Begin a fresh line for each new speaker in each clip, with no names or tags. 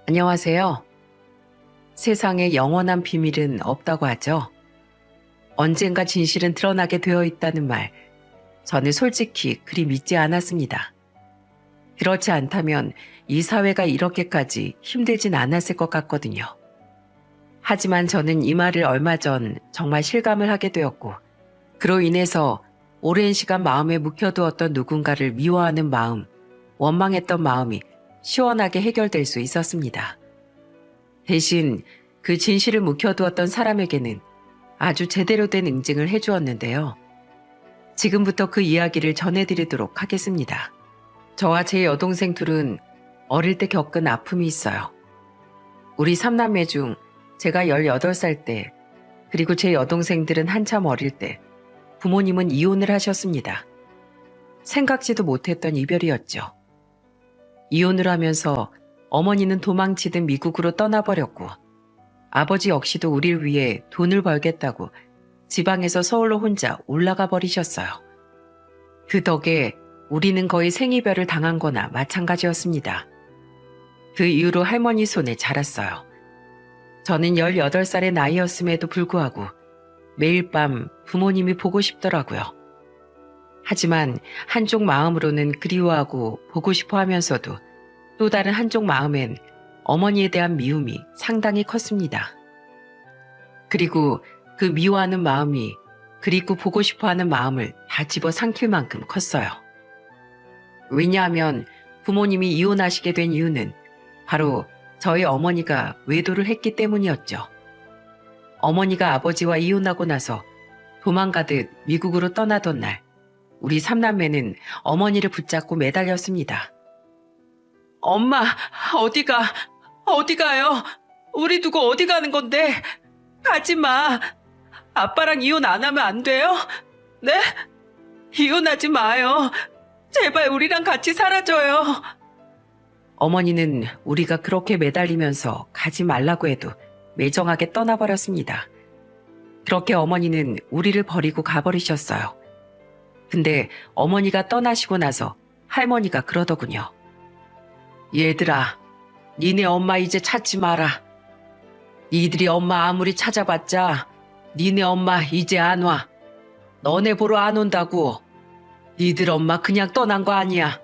안녕하세요. 세상에 영원한 비밀은 없다고 하죠. 언젠가 진실은 드러나게 되어 있다는 말, 저는 솔직히 그리 믿지 않았습니다. 그렇지 않다면 이 사회가 이렇게까지 힘들진 않았을 것 같거든요. 하지만 저는 이 말을 얼마 전 정말 실감을 하게 되었고, 그로 인해서 오랜 시간 마음에 묵혀두었던 누군가를 미워하는 마음, 원망했던 마음이 시원하게 해결될 수 있었습니다. 대신 그 진실을 묵혀두었던 사람에게는 아주 제대로 된 응징을 해주었는데요. 지금부터 그 이야기를 전해드리도록 하겠습니다. 저와 제 여동생 둘은 어릴 때 겪은 아픔이 있어요. 우리 3남매 중 제가 18살 때, 그리고 제 여동생들은 한참 어릴 때 부모님은 이혼을 하셨습니다. 생각지도 못했던 이별이었죠. 이혼을 하면서 어머니는 도망치듯 미국으로 떠나버렸고, 아버지 역시도 우릴 위해 돈을 벌겠다고 지방에서 서울로 혼자 올라가 버리셨어요. 그 덕에 우리는 거의 생이별을 당한 거나 마찬가지였습니다. 그 이후로 할머니 손에 자랐어요. 저는 18살의 나이였음에도 불구하고 매일 밤 부모님이 보고 싶더라고요. 하지만 한쪽 마음으로는 그리워하고 보고 싶어 하면서도 또 다른 한쪽 마음엔 어머니에 대한 미움이 상당히 컸습니다. 그리고 그 미워하는 마음이 그립고 보고 싶어하는 마음을 다 집어삼킬 만큼 컸어요. 왜냐하면 부모님이 이혼하시게 된 이유는 바로 저희 어머니가 외도를 했기 때문이었죠. 어머니가 아버지와 이혼하고 나서 도망가듯 미국으로 떠나던 날, 우리 3남매는 어머니를 붙잡고 매달렸습니다. 엄마, 어디 가요? 우리 두고 어디 가는 건데? 가지 마. 아빠랑 이혼 안 하면 안 돼요? 네? 이혼하지 마요. 제발 우리랑 같이 살아줘요. 어머니는 우리가 그렇게 매달리면서 가지 말라고 해도 매정하게 떠나버렸습니다. 그렇게 어머니는 우리를 버리고 가버리셨어요. 근데 어머니가 떠나시고 나서 할머니가 그러더군요. 얘들아, 니네 엄마 이제 찾지 마라. 니들이 엄마 아무리 찾아봤자 니네 엄마 이제 안 와. 너네 보러 안 온다고. 니들 엄마 그냥 떠난 거 아니야.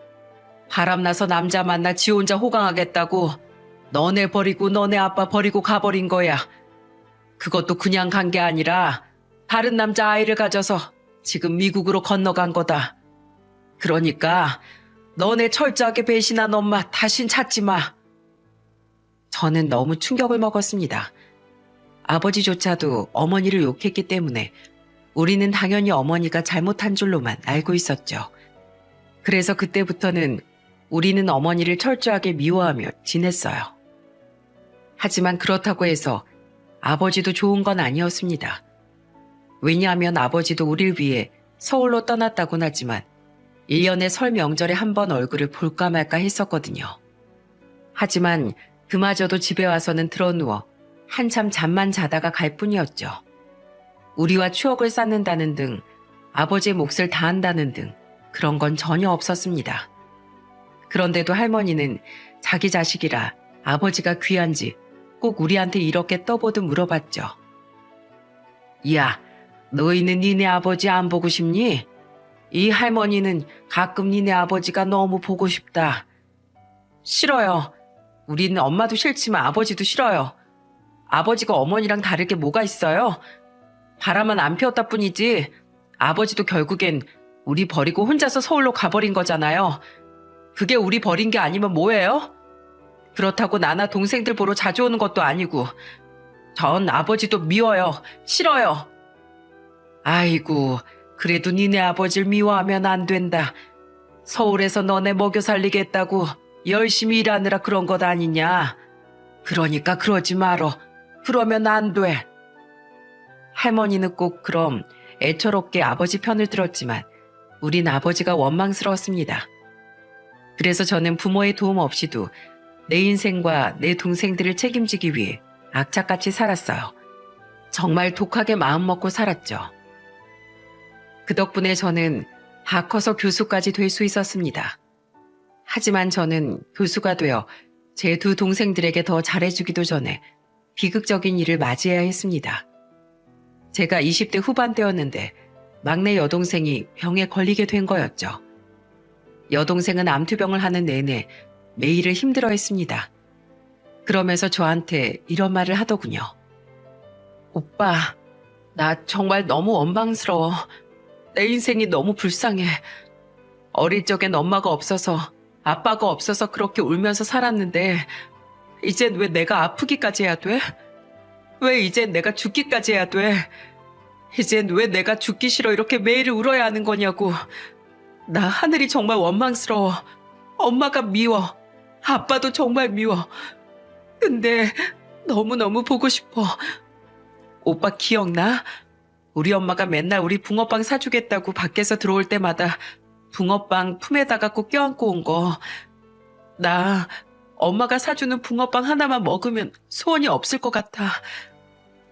바람나서 남자 만나 지 혼자 호강하겠다고 너네 버리고 너네 아빠 버리고 가버린 거야. 그것도 그냥 간 게 아니라 다른 남자 아이를 가져서 지금 미국으로 건너간 거다. 그러니까 너네 철저하게 배신한 엄마 다신 찾지 마. 저는 너무 충격을 먹었습니다. 아버지조차도 어머니를 욕했기 때문에 우리는 당연히 어머니가 잘못한 줄로만 알고 있었죠. 그래서 그때부터는 우리는 어머니를 철저하게 미워하며 지냈어요. 하지만 그렇다고 해서 아버지도 좋은 건 아니었습니다. 왜냐하면 아버지도 우릴 위해 서울로 떠났다곤 하지만 1년에 설 명절에 한 번 얼굴을 볼까 말까 했었거든요. 하지만 그마저도 집에 와서는 드러누워 한참 잠만 자다가 갈 뿐이었죠. 우리와 추억을 쌓는다는 등 아버지의 몫을 다한다는 등 그런 건 전혀 없었습니다. 그런데도 할머니는 자기 자식이라 아버지가 귀한지 꼭 우리한테 이렇게 떠보듯 물어봤죠. 야, 너희는 니네 아버지 안 보고 싶니? 이 할머니는 가끔 니네 아버지가 너무 보고 싶다. 싫어요. 우리는 엄마도 싫지만 아버지도 싫어요. 아버지가 어머니랑 다를 게 뭐가 있어요? 바람은 안 피웠다 뿐이지 아버지도 결국엔 우리 버리고 혼자서 서울로 가버린 거잖아요. 그게 우리 버린 게 아니면 뭐예요? 그렇다고 나나 동생들 보러 자주 오는 것도 아니고 전 아버지도 미워요. 싫어요. 아이고, 그래도 니네 아버지를 미워하면 안 된다. 서울에서 너네 먹여 살리겠다고 열심히 일하느라 그런 것 아니냐. 그러니까 그러지 말어. 그러면 안 돼. 할머니는 꼭 그럼 애처롭게 아버지 편을 들었지만 우린 아버지가 원망스러웠습니다. 그래서 저는 부모의 도움 없이도 내 인생과 내 동생들을 책임지기 위해 악착같이 살았어요. 정말 독하게 마음먹고 살았죠. 그 덕분에 저는 다 커서 교수까지 될 수 있었습니다. 하지만 저는 교수가 되어 제 두 동생들에게 더 잘해주기도 전에 비극적인 일을 맞이해야 했습니다. 제가 20대 후반대였는데 막내 여동생이 병에 걸리게 된 거였죠. 여동생은 암투병을 하는 내내 매일을 힘들어했습니다. 그러면서 저한테 이런 말을 하더군요. 오빠, 나 정말 너무 원망스러워. 내 인생이 너무 불쌍해. 어릴 적엔 엄마가 없어서 아빠가 없어서 그렇게 울면서 살았는데 이젠 왜 내가 아프기까지 해야 돼? 왜 이젠 내가 죽기까지 해야 돼? 이젠 왜 내가 죽기 싫어 이렇게 매일 울어야 하는 거냐고. 나 하늘이 정말 원망스러워. 엄마가 미워. 아빠도 정말 미워. 근데 너무너무 보고 싶어. 오빠 기억나? 우리 엄마가 맨날 우리 붕어빵 사주겠다고 밖에서 들어올 때마다 붕어빵 품에다가 꼭 껴안고 온 거. 나 엄마가 사주는 붕어빵 하나만 먹으면 소원이 없을 것 같아.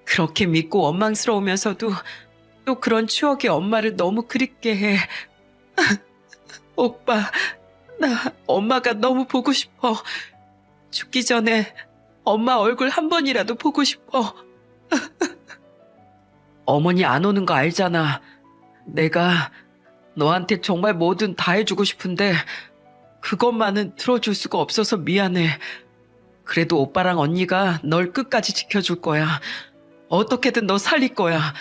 그렇게 믿고 원망스러우면서도 또 그런 추억이 엄마를 너무 그립게 해. 오빠, 나 엄마가 너무 보고 싶어. 죽기 전에 엄마 얼굴 한 번이라도 보고 싶어. 어머니 안 오는 거 알잖아. 내가 너한테 정말 뭐든 다 해주고 싶은데 그것만은 들어줄 수가 없어서 미안해. 그래도 오빠랑 언니가 널 끝까지 지켜줄 거야. 어떻게든 너 살릴 거야.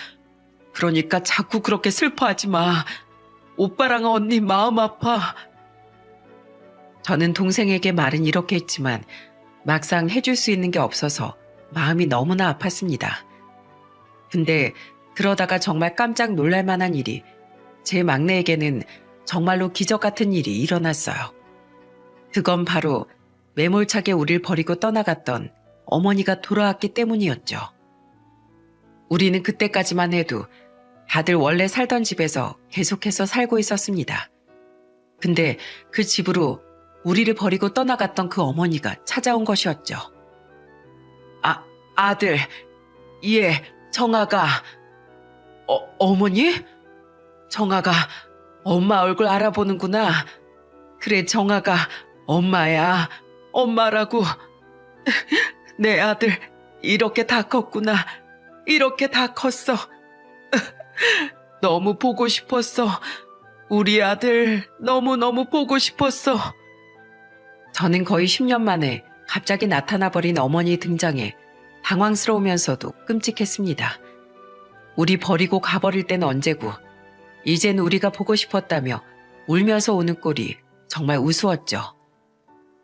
그러니까 자꾸 그렇게 슬퍼하지 마. 오빠랑 언니 마음 아파. 저는 동생에게 말은 이렇게 했지만 막상 해줄 수 있는 게 없어서 마음이 너무나 아팠습니다. 근데 그러다가 정말 깜짝 놀랄 만한 일이 제 막내에게는 정말로 기적 같은 일이 일어났어요. 그건 바로 매몰차게 우릴 버리고 떠나갔던 어머니가 돌아왔기 때문이었죠. 우리는 그때까지만 해도 다들 원래 살던 집에서 계속해서 살고 있었습니다. 근데 그 집으로 우리를 버리고 떠나갔던 그 어머니가 찾아온 것이었죠. 아들, 예, 정아가, 어머니? 정아가 엄마 얼굴 알아보는구나. 그래, 정아가 엄마야, 엄마라고. 내 아들, 이렇게 다 컸구나. 이렇게 다 컸어. 너무 보고 싶었어. 우리 아들 너무너무 보고 싶었어. 저는 거의 10년 만에 갑자기 나타나버린 어머니 등장에 당황스러우면서도 끔찍했습니다. 우리 버리고 가버릴 때는 언제고 이젠 우리가 보고 싶었다며 울면서 오는 꼴이 정말 우스웠죠.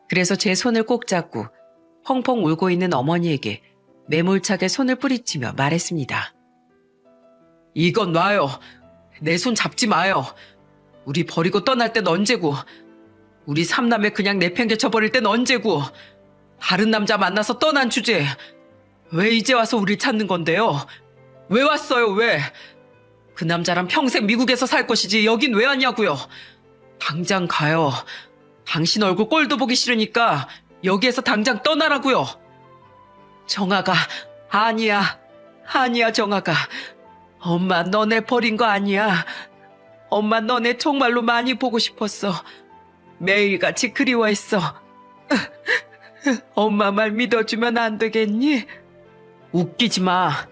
그래서 제 손을 꼭 잡고 펑펑 울고 있는 어머니에게 매몰차게 손을 뿌리치며 말했습니다. 이건 놔요. 내 손 잡지 마요. 우리 버리고 떠날 땐 언제고, 우리 삼남매 그냥 내팽개쳐버릴 땐 언제고, 다른 남자 만나서 떠난 주제 왜 이제 와서 우릴 찾는 건데요? 왜 왔어요, 왜? 그 남자랑 평생 미국에서 살 것이지 여긴 왜 왔냐고요? 당장 가요. 당신 얼굴 꼴도 보기 싫으니까 여기에서 당장 떠나라고요. 정아가, 아니야 정아가. 엄마 너네 버린 거 아니야. 엄마 너네 정말로 많이 보고 싶었어. 매일같이 그리워했어. 엄마 말 믿어주면 안 되겠니? 웃기지 마.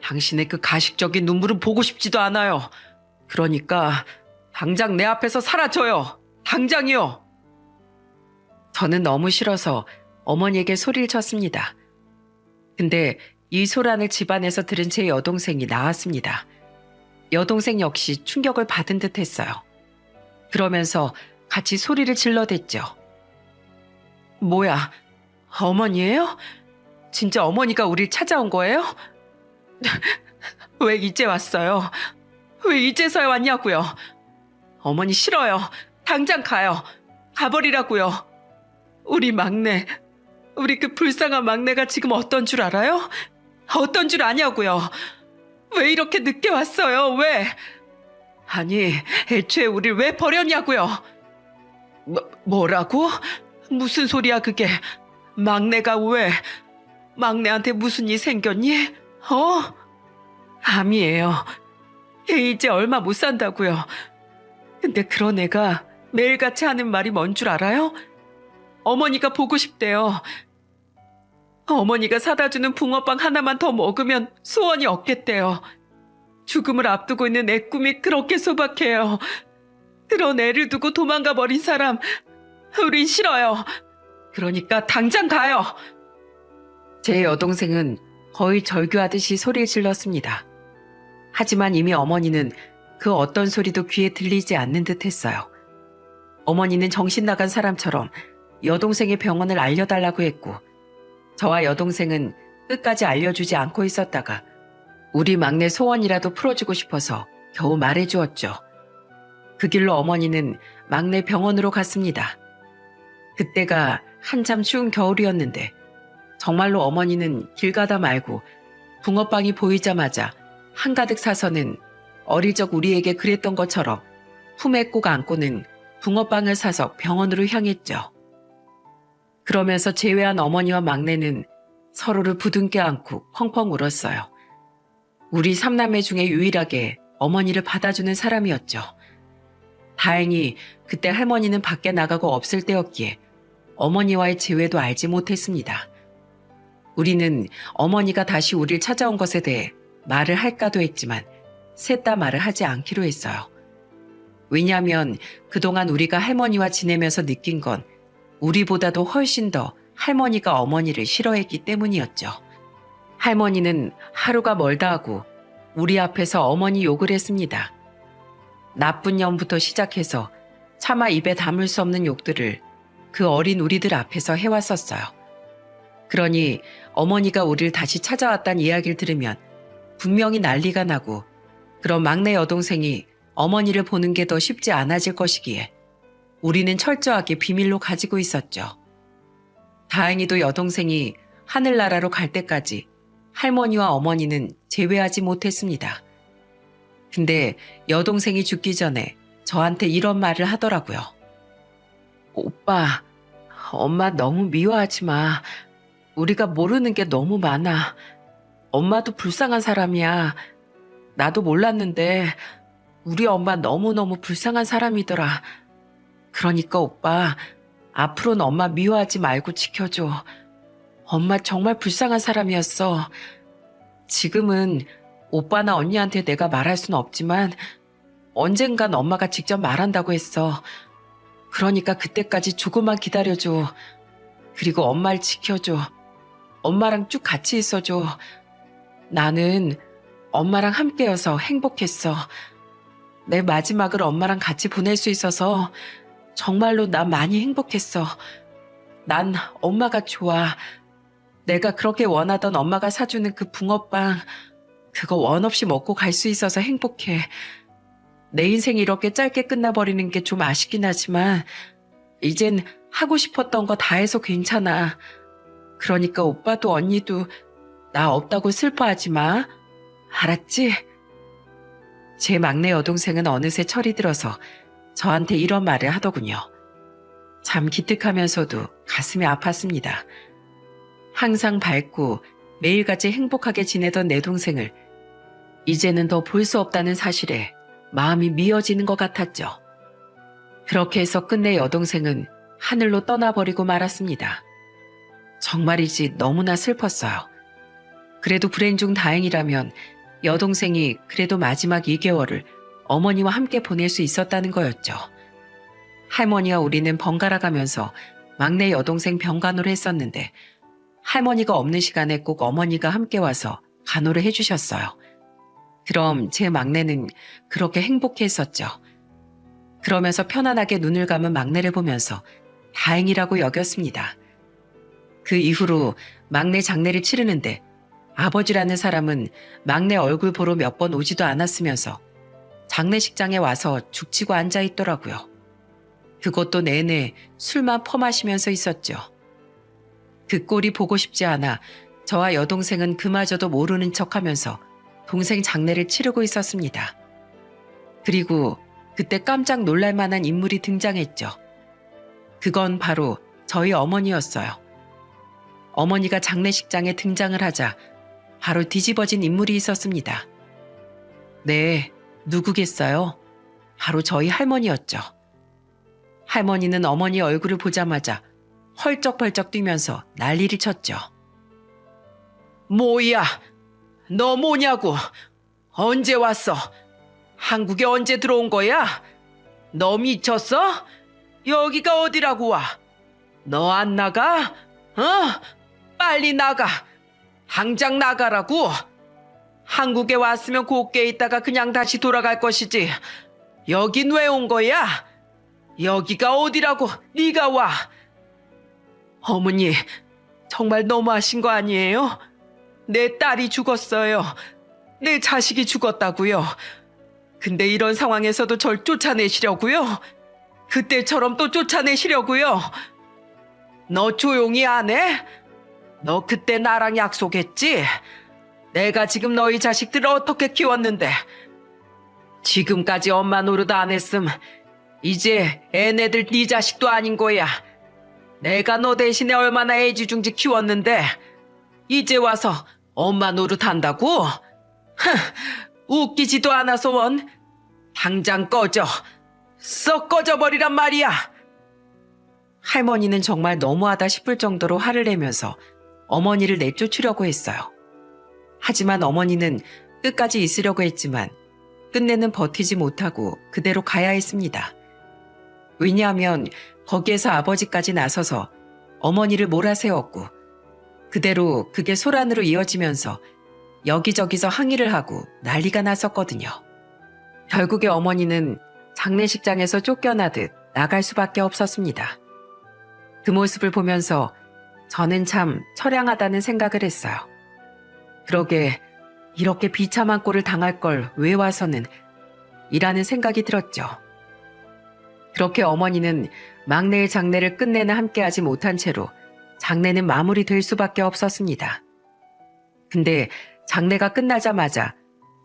당신의 그 가식적인 눈물은 보고 싶지도 않아요. 그러니까 당장 내 앞에서 사라져요. 당장이요. 저는 너무 싫어서 어머니에게 소리를 쳤습니다. 근데 이 소란을 집안에서 들은 제 여동생이 나왔습니다. 여동생 역시 충격을 받은 듯 했어요. 그러면서 같이 소리를 질러댔죠. 뭐야, 어머니예요? 진짜 어머니가 우릴 찾아온 거예요? 왜 이제 왔어요? 왜 이제서야 왔냐고요? 어머니 싫어요. 당장 가요. 가버리라고요. 우리 막내, 우리 그 불쌍한 막내가 지금 어떤 줄 알아요? 어떤 줄 아냐고요. 왜 이렇게 늦게 왔어요? 왜? 아니, 애초에 우릴 왜 버렸냐고요. 뭐라고? 무슨 소리야 그게? 막내가 왜? 막내한테 무슨 일 생겼니? 암이에요. 애 이제 얼마 못 산다고요. 근데 그런 애가 매일같이 하는 말이 뭔 줄 알아요? 어머니가 보고 싶대요. 어머니가 사다 주는 붕어빵 하나만 더 먹으면 소원이 없겠대요. 죽음을 앞두고 있는 내 꿈이 그렇게 소박해요. 그런 애를 두고 도망가 버린 사람, 우린 싫어요. 그러니까 당장 가요. 제 여동생은 거의 절규하듯이 소리를 질렀습니다. 하지만 이미 어머니는 그 어떤 소리도 귀에 들리지 않는 듯 했어요. 어머니는 정신 나간 사람처럼 여동생의 병원을 알려달라고 했고, 저와 여동생은 끝까지 알려주지 않고 있었다가 우리 막내 소원이라도 풀어주고 싶어서 겨우 말해주었죠. 그 길로 어머니는 막내 병원으로 갔습니다. 그때가 한참 추운 겨울이었는데 정말로 어머니는 길 가다 말고 붕어빵이 보이자마자 한가득 사서는 어릴 적 우리에게 그랬던 것처럼 품에 꼭 안고는 붕어빵을 사서 병원으로 향했죠. 그러면서 제외한 어머니와 막내는 서로를 부둥켜 안고 펑펑 울었어요. 우리 삼남매 중에 유일하게 어머니를 받아주는 사람이었죠. 다행히 그때 할머니는 밖에 나가고 없을 때였기에 어머니와의 재회도 알지 못했습니다. 우리는 어머니가 다시 우리를 찾아온 것에 대해 말을 할까도 했지만 셋 다 말을 하지 않기로 했어요. 왜냐하면 그동안 우리가 할머니와 지내면서 느낀 건 우리보다도 훨씬 더 할머니가 어머니를 싫어했기 때문이었죠. 할머니는 하루가 멀다 하고 우리 앞에서 어머니 욕을 했습니다. 나쁜 년부터 시작해서 차마 입에 담을 수 없는 욕들을 그 어린 우리들 앞에서 해왔었어요. 그러니 어머니가 우리를 다시 찾아왔다는 이야기를 들으면 분명히 난리가 나고 그런 막내 여동생이 어머니를 보는 게 더 쉽지 않아질 것이기에 우리는 철저하게 비밀로 가지고 있었죠. 다행히도 여동생이 하늘나라로 갈 때까지 할머니와 어머니는 제외하지 못했습니다. 근데 여동생이 죽기 전에 저한테 이런 말을 하더라고요. 오빠, 엄마 너무 미워하지 마. 우리가 모르는 게 너무 많아. 엄마도 불쌍한 사람이야. 나도 몰랐는데 우리 엄마 너무너무 불쌍한 사람이더라. 그러니까 오빠, 앞으로는 엄마 미워하지 말고 지켜줘. 엄마 정말 불쌍한 사람이었어. 지금은 오빠나 언니한테 내가 말할 순 없지만 언젠간 엄마가 직접 말한다고 했어. 그러니까 그때까지 조금만 기다려줘. 그리고 엄마를 지켜줘. 엄마랑 쭉 같이 있어줘. 나는 엄마랑 함께여서 행복했어. 내 마지막을 엄마랑 같이 보낼 수 있어서 정말로 나 많이 행복했어. 난 엄마가 좋아. 내가 그렇게 원하던 엄마가 사주는 그 붕어빵, 그거 원 없이 먹고 갈 수 있어서 행복해. 내 인생이 이렇게 짧게 끝나버리는 게 좀 아쉽긴 하지만 이젠 하고 싶었던 거 다 해서 괜찮아. 그러니까 오빠도 언니도 나 없다고 슬퍼하지 마. 알았지? 제 막내 여동생은 어느새 철이 들어서 저한테 이런 말을 하더군요. 참 기특하면서도 가슴이 아팠습니다. 항상 밝고 매일같이 행복하게 지내던 내 동생을 이제는 더 볼 수 없다는 사실에 마음이 미어지는 것 같았죠. 그렇게 해서 끝내 여동생은 하늘로 떠나버리고 말았습니다. 정말이지 너무나 슬펐어요. 그래도 불행 중 다행이라면 여동생이 그래도 마지막 2개월을 어머니와 함께 보낼 수 있었다는 거였죠. 할머니와 우리는 번갈아 가면서 막내 여동생 병간호를 했었는데 할머니가 없는 시간에 꼭 어머니가 함께 와서 간호를 해주셨어요. 그럼 제 막내는 그렇게 행복했었죠. 그러면서 편안하게 눈을 감은 막내를 보면서 다행이라고 여겼습니다. 그 이후로 막내 장례를 치르는데 아버지라는 사람은 막내 얼굴 보러 몇 번 오지도 않았으면서 장례식장에 와서 죽치고 앉아 있더라고요. 그것도 내내 술만 퍼마시면서 있었죠. 그 꼴이 보고 싶지 않아 저와 여동생은 그마저도 모르는 척하면서 동생 장례를 치르고 있었습니다. 그리고 그때 깜짝 놀랄 만한 인물이 등장했죠. 그건 바로 저희 어머니였어요. 어머니가 장례식장에 등장을 하자 바로 뒤집어진 인물이 있었습니다. 네, 누구겠어요? 바로 저희 할머니였죠. 할머니는 어머니 얼굴을 보자마자 헐쩍벌쩍 뛰면서 난리를 쳤죠. 뭐야? 너 뭐냐고? 언제 왔어? 한국에 언제 들어온 거야? 너 미쳤어? 여기가 어디라고 와? 너 안 나가? 빨리 나가. 당장 나가라고. 한국에 왔으면 곱게 있다가 그냥 다시 돌아갈 것이지. 여긴 왜 온 거야? 여기가 어디라고 네가 와. 어머니, 정말 너무하신 거 아니에요? 내 딸이 죽었어요. 내 자식이 죽었다고요. 근데 이런 상황에서도 절 쫓아내시려고요? 그때처럼 또 쫓아내시려고요? 너 조용히 안 해? 너 그때 나랑 약속했지? 내가 지금 너희 자식들을 어떻게 키웠는데 지금까지 엄마 노릇 안 했음 이제 애네들 네 자식도 아닌 거야. 내가 너 대신에 얼마나 애지중지 키웠는데 이제 와서 엄마 노릇 한다고? 웃기지도 않아서 원. 당장 꺼져. 썩 꺼져버리란 말이야. 할머니는 정말 너무하다 싶을 정도로 화를 내면서 어머니를 내쫓으려고 했어요. 하지만 어머니는 끝까지 있으려고 했지만 끝내는 버티지 못하고 그대로 가야 했습니다. 왜냐하면 거기에서 아버지까지 나서서 어머니를 몰아세웠고 그대로 그게 소란으로 이어지면서 여기저기서 항의를 하고 난리가 났었거든요. 결국에 어머니는 장례식장에서 쫓겨나듯 나갈 수밖에 없었습니다. 그 모습을 보면서 저는 참 처량하다는 생각을 했어요. 그러게 이렇게 비참한 꼴을 당할 걸 왜 와서는 이라는 생각이 들었죠. 그렇게 어머니는 막내의 장례를 끝내나 함께하지 못한 채로 장례는 마무리될 수밖에 없었습니다. 근데 장례가 끝나자마자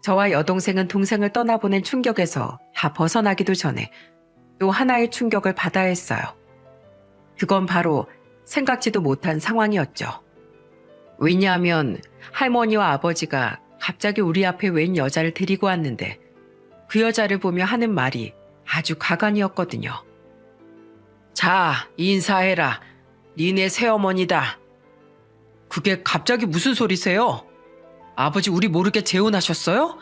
저와 여동생은 동생을 떠나보낸 충격에서 다 벗어나기도 전에 또 하나의 충격을 받아야 했어요. 그건 바로 생각지도 못한 상황이었죠. 왜냐하면 할머니와 아버지가 갑자기 우리 앞에 웬 여자를 데리고 왔는데 그 여자를 보며 하는 말이 아주 가관이었거든요. 자, 인사해라. 니네 새어머니다. 그게 갑자기 무슨 소리세요? 아버지 우리 모르게 재혼하셨어요?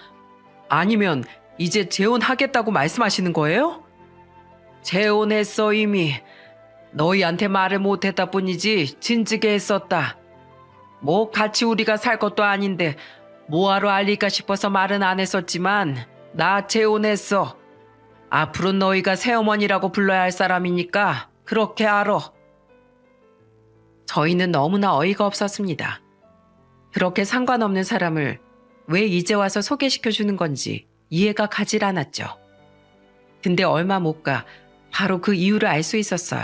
아니면 이제 재혼하겠다고 말씀하시는 거예요? 재혼했어 이미. 너희한테 말을 못했다 뿐이지 진즉에 했었다. 뭐 같이 우리가 살 것도 아닌데 뭐하러 알릴까 싶어서 말은 안 했었지만 나 재혼했어. 앞으로 너희가 새어머니라고 불러야 할 사람이니까 그렇게 알아. 저희는 너무나 어이가 없었습니다. 그렇게 상관없는 사람을 왜 이제 와서 소개시켜주는 건지 이해가 가질 않았죠. 근데 얼마 못 가 바로 그 이유를 알 수 있었어요.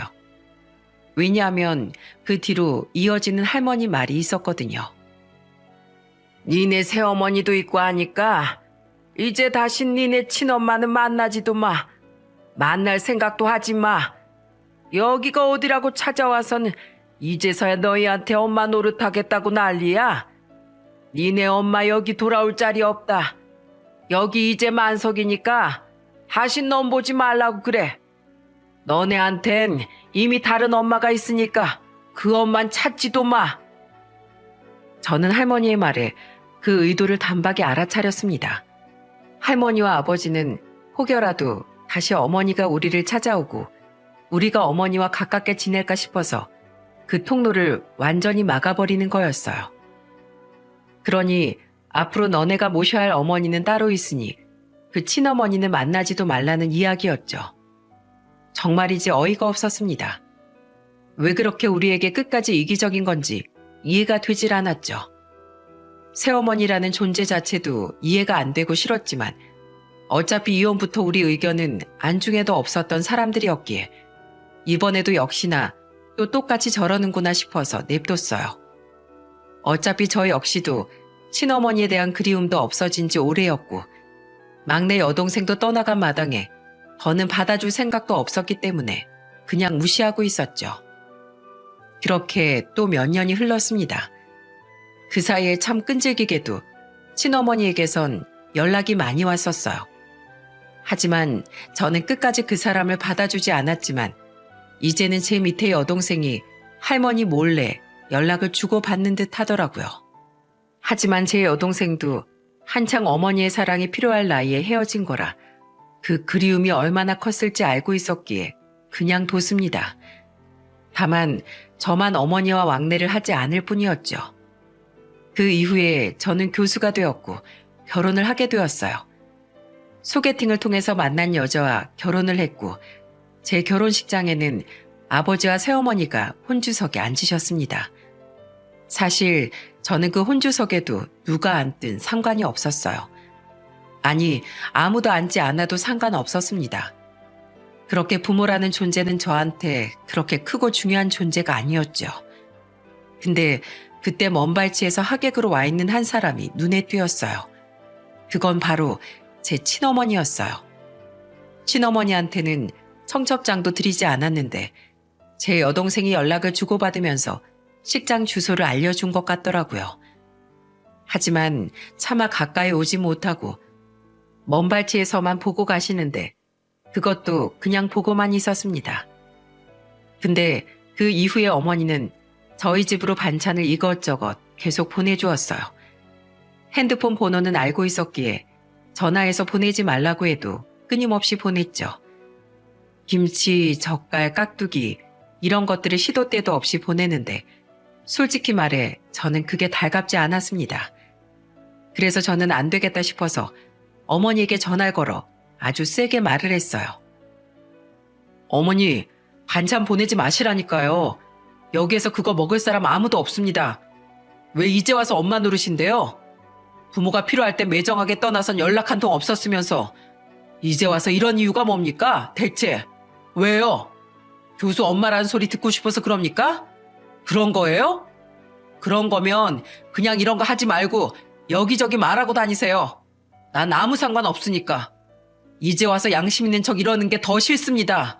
왜냐하면 그 뒤로 이어지는 할머니 말이 있었거든요. 니네 새어머니도 있고 하니까 이제 다시 니네 친엄마는 만나지도 마. 만날 생각도 하지 마. 여기가 어디라고 찾아와서는 이제서야 너희한테 엄마 노릇하겠다고 난리야. 니네 엄마 여기 돌아올 자리 없다. 여기 이제 만석이니까 다시 넌 보지 말라고 그래. 너네한텐 이미 다른 엄마가 있으니까 그 엄만 찾지도 마. 저는 할머니의 말에 그 의도를 단박에 알아차렸습니다. 할머니와 아버지는 혹여라도 다시 어머니가 우리를 찾아오고 우리가 어머니와 가깝게 지낼까 싶어서 그 통로를 완전히 막아버리는 거였어요. 그러니 앞으로 너네가 모셔야 할 어머니는 따로 있으니 그 친어머니는 만나지도 말라는 이야기였죠. 정말이지 어이가 없었습니다. 왜 그렇게 우리에게 끝까지 이기적인 건지 이해가 되질 않았죠. 새어머니라는 존재 자체도 이해가 안 되고 싫었지만 어차피 이혼부터 우리 의견은 안중에도 없었던 사람들이었기에 이번에도 역시나 또 똑같이 저러는구나 싶어서 냅뒀어요. 어차피 저 역시도 친어머니에 대한 그리움도 없어진 지 오래였고 막내 여동생도 떠나간 마당에 더는 받아줄 생각도 없었기 때문에 그냥 무시하고 있었죠. 그렇게 또 몇 년이 흘렀습니다. 그 사이에 참 끈질기게도 친어머니에게선 연락이 많이 왔었어요. 하지만 저는 끝까지 그 사람을 받아주지 않았지만 이제는 제 밑에 여동생이 할머니 몰래 연락을 주고받는 듯 하더라고요. 하지만 제 여동생도 한창 어머니의 사랑이 필요할 나이에 헤어진 거라 그 그리움이 얼마나 컸을지 알고 있었기에 그냥 뒀습니다. 다만 저만 어머니와 왕래를 하지 않을 뿐이었죠. 그 이후에 저는 교수가 되었고 결혼을 하게 되었어요. 소개팅을 통해서 만난 여자와 결혼을 했고 제 결혼식장에는 아버지와 새어머니가 혼주석에 앉으셨습니다. 사실 저는 그 혼주석에도 누가 앉든 상관이 없었어요. 아니, 아무도 앉지 않아도 상관없었습니다. 그렇게 부모라는 존재는 저한테 그렇게 크고 중요한 존재가 아니었죠. 근데 그때 먼발치에서 하객으로 와 있는 한 사람이 눈에 띄었어요. 그건 바로 제 친어머니였어요. 친어머니한테는 청첩장도 드리지 않았는데 제 여동생이 연락을 주고받으면서 식장 주소를 알려준 것 같더라고요. 하지만 차마 가까이 오지 못하고 먼발치에서만 보고 가시는데 그것도 그냥 보고만 있었습니다. 근데 그 이후에 어머니는 저희 집으로 반찬을 이것저것 계속 보내주었어요. 핸드폰 번호는 알고 있었기에 전화해서 보내지 말라고 해도 끊임없이 보냈죠. 김치, 젓갈, 깍두기 이런 것들을 시도 때도 없이 보내는데 솔직히 말해 저는 그게 달갑지 않았습니다. 그래서 저는 안 되겠다 싶어서 어머니에게 전화를 걸어 아주 세게 말을 했어요. 어머니, 반찬 보내지 마시라니까요. 여기에서 그거 먹을 사람 아무도 없습니다. 왜 이제 와서 엄마 노릇인데요? 부모가 필요할 때 매정하게 떠나선 연락 한 통 없었으면서 이제 와서 이런 이유가 뭡니까? 대체 왜요? 교수 엄마라는 소리 듣고 싶어서 그럽니까? 그런 거예요? 그런 거면 그냥 이런 거 하지 말고 여기저기 말하고 다니세요. 난 아무 상관 없으니까. 이제 와서 양심 있는 척 이러는 게 더 싫습니다.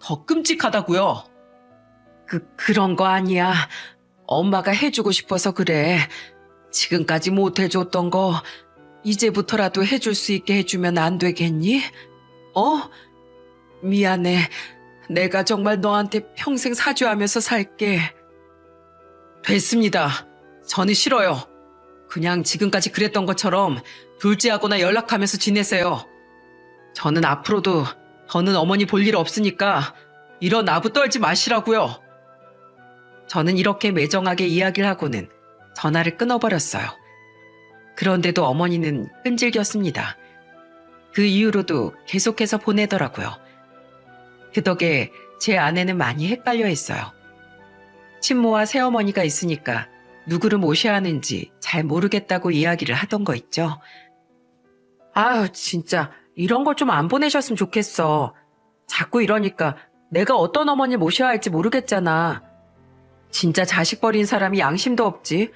더 끔찍하다고요. 그런 거 아니야. 엄마가 해주고 싶어서 그래. 지금까지 못 해줬던 거 이제부터라도 해줄 수 있게 해주면 안 되겠니? 미안해. 내가 정말 너한테 평생 사죄하면서 살게. 됐습니다. 저는 싫어요. 그냥 지금까지 그랬던 것처럼 둘째하고나 연락하면서 지내세요. 저는 앞으로도 더는 어머니 볼 일 없으니까 이런 나부 떨지 마시라고요. 저는 이렇게 매정하게 이야기를 하고는 전화를 끊어버렸어요. 그런데도 어머니는 끈질겼습니다. 그 이후로도 계속해서 보내더라고요. 그 덕에 제 아내는 많이 헷갈려 했어요. 친모와 새어머니가 있으니까 누구를 모셔야 하는지 잘 모르겠다고 이야기를 하던 거 있죠. 아유, 진짜 이런 걸 좀 안 보내셨으면 좋겠어. 자꾸 이러니까 내가 어떤 어머니 모셔야 할지 모르겠잖아. 진짜 자식 버린 사람이 양심도 없지.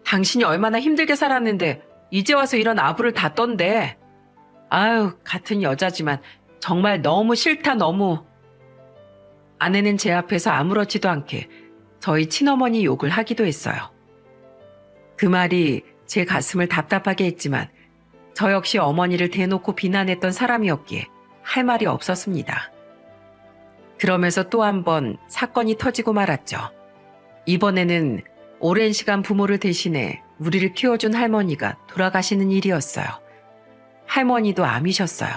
당신이 얼마나 힘들게 살았는데 이제 와서 이런 아부를 다 떤대. 아유, 같은 여자지만 정말 너무 싫다, 너무. 아내는 제 앞에서 아무렇지도 않게 저희 친어머니 욕을 하기도 했어요. 그 말이 제 가슴을 답답하게 했지만 저 역시 어머니를 대놓고 비난했던 사람이었기에 할 말이 없었습니다. 그러면서 또 한 번 사건이 터지고 말았죠. 이번에는 오랜 시간 부모를 대신해 우리를 키워준 할머니가 돌아가시는 일이었어요. 할머니도 암이셨어요.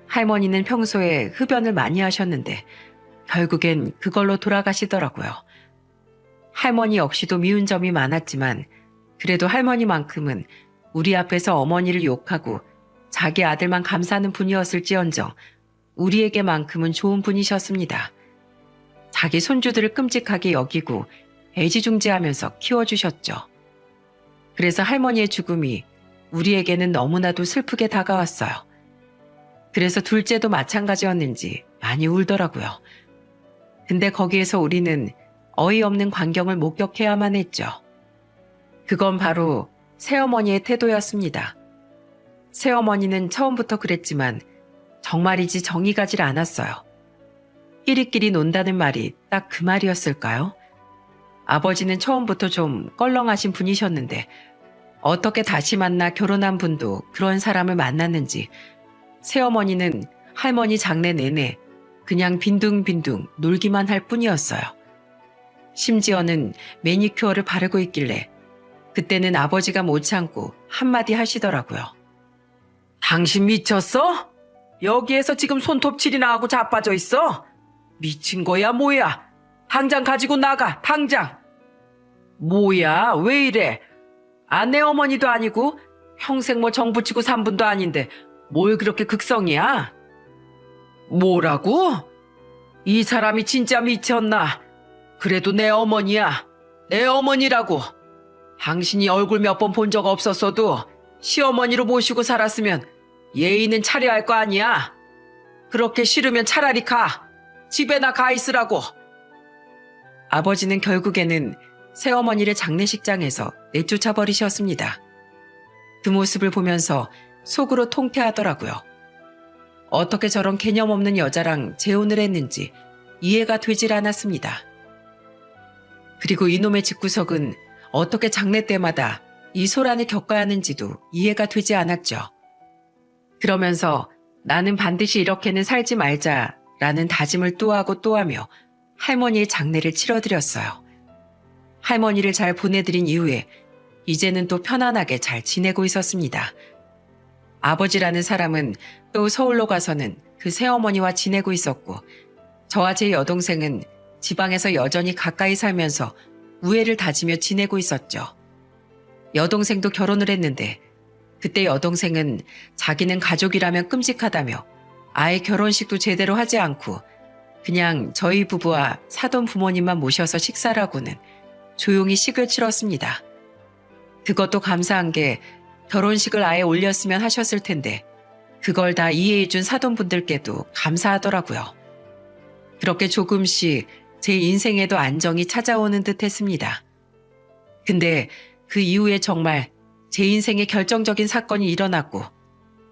할머니는 평소에 흡연을 많이 하셨는데 결국엔 그걸로 돌아가시더라고요. 할머니 역시도 미운 점이 많았지만 그래도 할머니만큼은 우리 앞에서 어머니를 욕하고 자기 아들만 감싸는 분이었을지언정 우리에게만큼은 좋은 분이셨습니다. 자기 손주들을 끔찍하게 여기고 애지중지하면서 키워주셨죠. 그래서 할머니의 죽음이 우리에게는 너무나도 슬프게 다가왔어요. 그래서 둘째도 마찬가지였는지 많이 울더라고요. 근데 거기에서 우리는 어이없는 광경을 목격해야만 했죠. 그건 바로 새어머니의 태도였습니다. 새어머니는 처음부터 그랬지만 정말이지 정이 가질 않았어요. 끼리끼리 논다는 말이 딱 그 말이었을까요? 아버지는 처음부터 좀 껄렁하신 분이셨는데 어떻게 다시 만나 결혼한 분도 그런 사람을 만났는지 새어머니는 할머니 장례 내내 그냥 빈둥빈둥 놀기만 할 뿐이었어요. 심지어는 매니큐어를 바르고 있길래 그때는 아버지가 못 참고 한마디 하시더라고요. 당신 미쳤어? 여기에서 지금 손톱칠이나 하고 자빠져 있어? 미친 거야 뭐야? 당장 가지고 나가, 당장! 뭐야, 왜 이래? 아내 어머니도 아니고 평생 뭐 정부치고 산 분도 아닌데 뭘 그렇게 극성이야? 뭐라고? 이 사람이 진짜 미쳤나? 그래도 내 어머니야. 내 어머니라고. 당신이 얼굴 몇 번 본 적 없었어도 시어머니로 모시고 살았으면 예의는 차려야 할 거 아니야? 그렇게 싫으면 차라리 가. 집에나 가 있으라고. 아버지는 결국에는 새어머니를 장례식장에서 내쫓아 버리셨습니다. 그 모습을 보면서 속으로 통쾌하더라고요. 어떻게 저런 개념 없는 여자랑 재혼을 했는지 이해가 되질 않았습니다. 그리고 이놈의 집구석은 어떻게 장례 때마다 이 소란을 겪어야 하는지도 이해가 되지 않았죠. 그러면서 나는 반드시 이렇게는 살지 말자라는 다짐을 또 하고 또 하며 할머니의 장례를 치러드렸어요. 할머니를 잘 보내드린 이후에 이제는 또 편안하게 잘 지내고 있었습니다. 아버지라는 사람은 또 서울로 가서는 그 새어머니와 지내고 있었고 저와 제 여동생은 지방에서 여전히 가까이 살면서 우애를 다지며 지내고 있었죠. 여동생도 결혼을 했는데 그때 여동생은 자기는 가족이라면 끔찍하다며 아예 결혼식도 제대로 하지 않고 그냥 저희 부부와 사돈 부모님만 모셔서 식사를 하고는 조용히 식을 치렀습니다. 그것도 감사한 게 결혼식을 아예 올렸으면 하셨을 텐데 그걸 다 이해해준 사돈분들께도 감사하더라고요. 그렇게 조금씩 제 인생에도 안정이 찾아오는 듯 했습니다. 근데 그 이후에 정말 제 인생에 결정적인 사건이 일어났고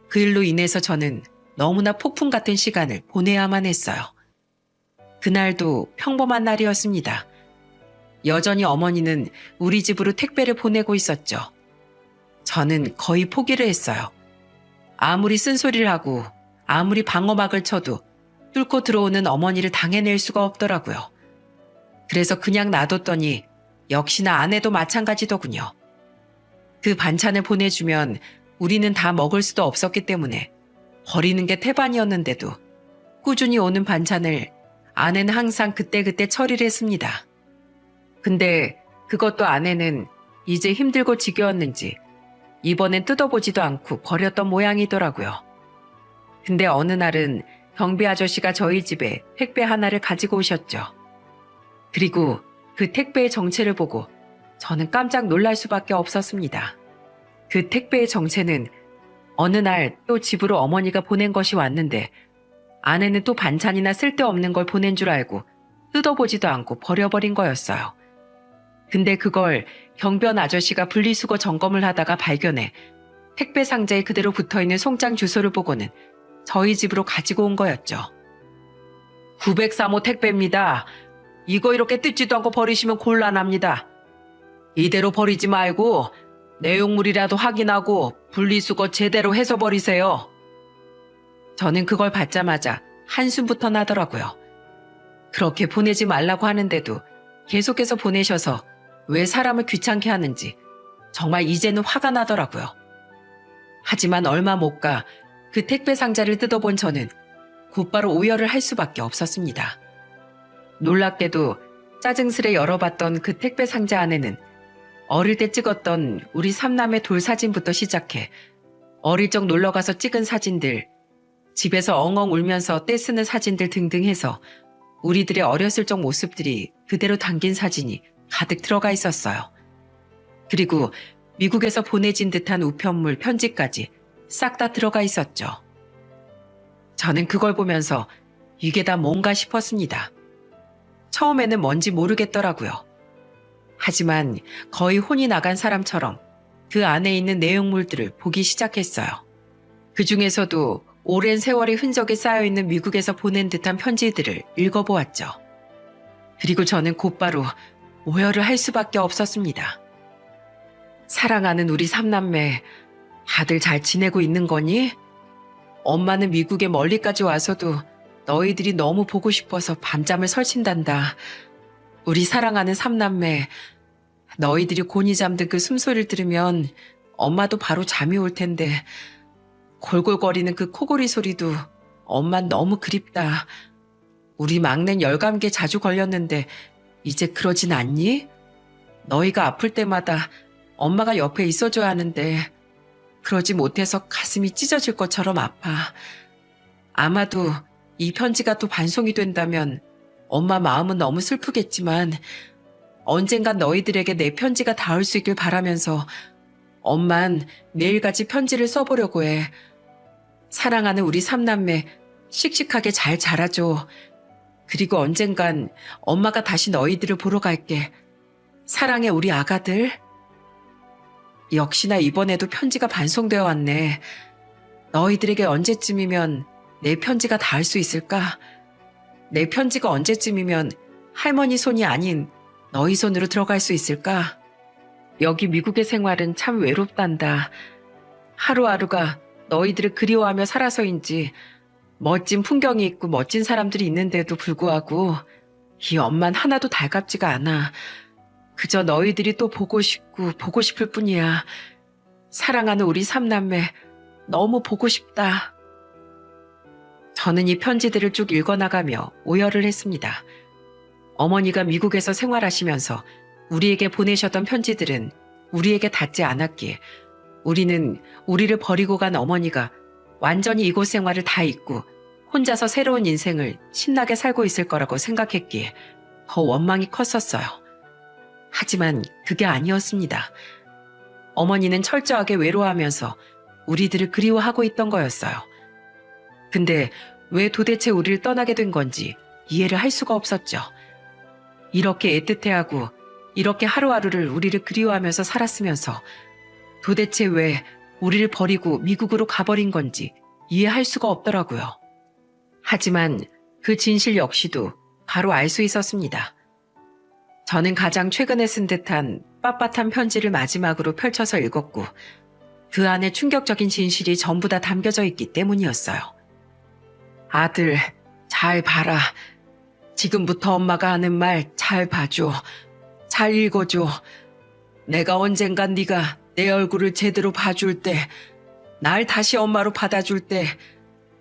그 일로 인해서 저는 너무나 폭풍 같은 시간을 보내야만 했어요. 그날도 평범한 날이었습니다. 여전히 어머니는 우리 집으로 택배를 보내고 있었죠. 저는 거의 포기를 했어요. 아무리 쓴소리를 하고 아무리 방어막을 쳐도 뚫고 들어오는 어머니를 당해낼 수가 없더라고요. 그래서 그냥 놔뒀더니 역시나 아내도 마찬가지더군요. 그 반찬을 보내주면 우리는 다 먹을 수도 없었기 때문에 버리는 게 태반이었는데도 꾸준히 오는 반찬을 아내는 항상 그때그때 처리를 했습니다. 근데 그것도 아내는 이제 힘들고 지겨웠는지 이번엔 뜯어보지도 않고 버렸던 모양이더라고요. 근데 어느 날은 경비 아저씨가 저희 집에 택배 하나를 가지고 오셨죠. 그리고 그 택배의 정체를 보고 저는 깜짝 놀랄 수밖에 없었습니다. 그 택배의 정체는 어느 날 또 집으로 어머니가 보낸 것이 왔는데 아내는 또 반찬이나 쓸데없는 걸 보낸 줄 알고 뜯어보지도 않고 버려버린 거였어요. 근데 그걸 경비원 아저씨가 분리수거 점검을 하다가 발견해 택배 상자에 그대로 붙어있는 송장 주소를 보고는 저희 집으로 가지고 온 거였죠. 903호 택배입니다. 이거 이렇게 뜯지도 않고 버리시면 곤란합니다. 이대로 버리지 말고 내용물이라도 확인하고 분리수거 제대로 해서 버리세요. 저는 그걸 받자마자 한숨부터 나더라고요. 그렇게 보내지 말라고 하는데도 계속해서 보내셔서 왜 사람을 귀찮게 하는지 정말 이제는 화가 나더라고요. 하지만 얼마 못 가 그 택배 상자를 뜯어본 저는 곧바로 오열을 할 수밖에 없었습니다. 놀랍게도 짜증스레 열어봤던 그 택배 상자 안에는 어릴 때 찍었던 우리 삼남의 돌 사진부터 시작해 어릴 적 놀러가서 찍은 사진들, 집에서 엉엉 울면서 떼쓰는 사진들 등등 해서 우리들의 어렸을 적 모습들이 그대로 담긴 사진이 가득 들어가 있었어요. 그리고 미국에서 보내진 듯한 우편물 편지까지 싹 다 들어가 있었죠. 저는 그걸 보면서 이게 다 뭔가 싶었습니다. 처음에는 뭔지 모르겠더라고요. 하지만 거의 혼이 나간 사람처럼 그 안에 있는 내용물들을 보기 시작했어요. 그 중에서도 오랜 세월의 흔적이 쌓여있는 미국에서 보낸 듯한 편지들을 읽어보았죠. 그리고 저는 곧바로 오열을 할 수밖에 없었습니다. 사랑하는 우리 삼남매, 다들 잘 지내고 있는 거니? 엄마는 미국에 멀리까지 와서도 너희들이 너무 보고 싶어서 밤잠을 설친단다. 우리 사랑하는 삼남매, 너희들이 곤히 잠든 그 숨소리를 들으면 엄마도 바로 잠이 올 텐데 골골거리는 그 코골이 소리도 엄만 너무 그립다. 우리 막내는 열감기에 자주 걸렸는데 이제 그러진 않니? 너희가 아플 때마다 엄마가 옆에 있어줘야 하는데 그러지 못해서 가슴이 찢어질 것처럼 아파. 아마도 이 편지가 또 반송이 된다면 엄마 마음은 너무 슬프겠지만 언젠간 너희들에게 내 편지가 닿을 수 있길 바라면서 엄만 매일같이 편지를 써보려고 해. 사랑하는 우리 삼남매 씩씩하게 잘 자라줘. 그리고 언젠간 엄마가 다시 너희들을 보러 갈게. 사랑해 우리 아가들. 역시나 이번에도 편지가 반송되어 왔네. 너희들에게 언제쯤이면 내 편지가 닿을 수 있을까? 내 편지가 언제쯤이면 할머니 손이 아닌 너희 손으로 들어갈 수 있을까? 여기 미국의 생활은 참 외롭단다. 하루하루가 너희들을 그리워하며 살아서인지 멋진 풍경이 있고 멋진 사람들이 있는데도 불구하고 이 엄만 하나도 달갑지가 않아. 그저 너희들이 또 보고 싶고 보고 싶을 뿐이야. 사랑하는 우리 삼남매 너무 보고 싶다. 저는 이 편지들을 쭉 읽어나가며 오열을 했습니다. 어머니가 미국에서 생활하시면서 우리에게 보내셨던 편지들은 우리에게 닿지 않았기에 우리는 우리를 버리고 간 어머니가 완전히 이곳 생활을 다 잊고 혼자서 새로운 인생을 신나게 살고 있을 거라고 생각했기에 더 원망이 컸었어요. 하지만 그게 아니었습니다. 어머니는 철저하게 외로워하면서 우리들을 그리워하고 있던 거였어요. 근데 왜 도대체 우리를 떠나게 된 건지 이해를 할 수가 없었죠. 이렇게 애틋해하고 이렇게 하루하루를 우리를 그리워하면서 살았으면서 도대체 왜 우리를 버리고 미국으로 가버린 건지 이해할 수가 없더라고요. 하지만 그 진실 역시도 바로 알 수 있었습니다. 저는 가장 최근에 쓴 듯한 빳빳한 편지를 마지막으로 펼쳐서 읽었고 그 안에 충격적인 진실이 전부 다 담겨져 있기 때문이었어요. 아들, 잘 봐라. 지금부터 엄마가 하는 말 잘 봐줘. 잘 읽어줘. 내가 언젠간 네가 내 얼굴을 제대로 봐줄 때, 날 다시 엄마로 받아줄 때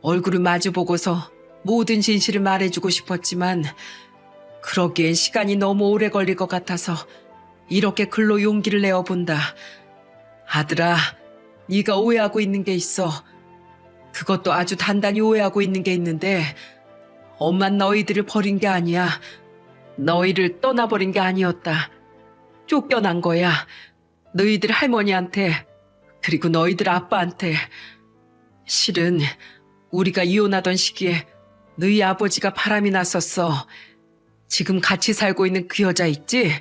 얼굴을 마주보고서 모든 진실을 말해주고 싶었지만 그러기엔 시간이 너무 오래 걸릴 것 같아서 이렇게 글로 용기를 내어본다. 아들아, 네가 오해하고 있는 게 있어. 그것도 아주 단단히 오해하고 있는 게 있는데 엄만 너희들을 버린 게 아니야. 너희를 떠나버린 게 아니었다. 쫓겨난 거야. 너희들 할머니한테 그리고 너희들 아빠한테. 실은 우리가 이혼하던 시기에 너희 아버지가 바람이 났었어. 지금 같이 살고 있는 그 여자 있지?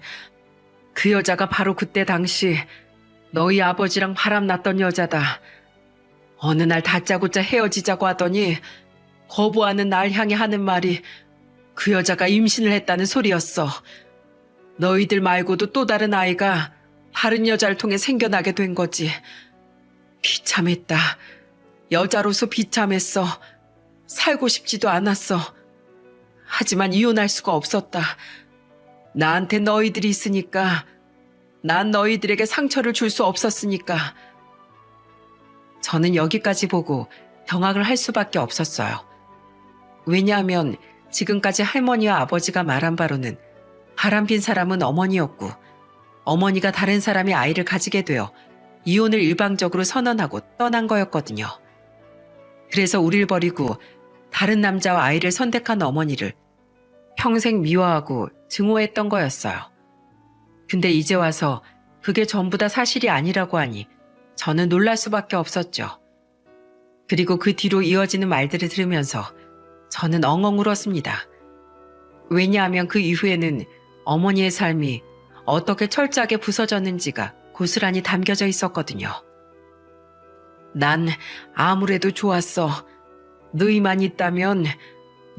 그 여자가 바로 그때 당시 너희 아버지랑 바람 났던 여자다. 어느 날 다짜고짜 헤어지자고 하더니 거부하는 날 향해 하는 말이 그 여자가 임신을 했다는 소리였어. 너희들 말고도 또 다른 아이가 다른 여자를 통해 생겨나게 된 거지. 비참했다. 여자로서 비참했어. 살고 싶지도 않았어. 하지만 이혼할 수가 없었다. 나한테 너희들이 있으니까. 난 너희들에게 상처를 줄 수 없었으니까. 저는 여기까지 보고 경악을 할 수밖에 없었어요. 왜냐하면 지금까지 할머니와 아버지가 말한 바로는 바람핀 사람은 어머니였고 어머니가 다른 사람이 아이를 가지게 되어 이혼을 일방적으로 선언하고 떠난 거였거든요. 그래서 우릴 버리고 다른 남자와 아이를 선택한 어머니를 평생 미워하고 증오했던 거였어요. 근데 이제 와서 그게 전부 다 사실이 아니라고 하니 저는 놀랄 수밖에 없었죠. 그리고 그 뒤로 이어지는 말들을 들으면서 저는 엉엉 울었습니다. 왜냐하면 그 이후에는 어머니의 삶이 어떻게 철저하게 부서졌는지가 고스란히 담겨져 있었거든요. 난 아무래도 좋았어. 너희만 있다면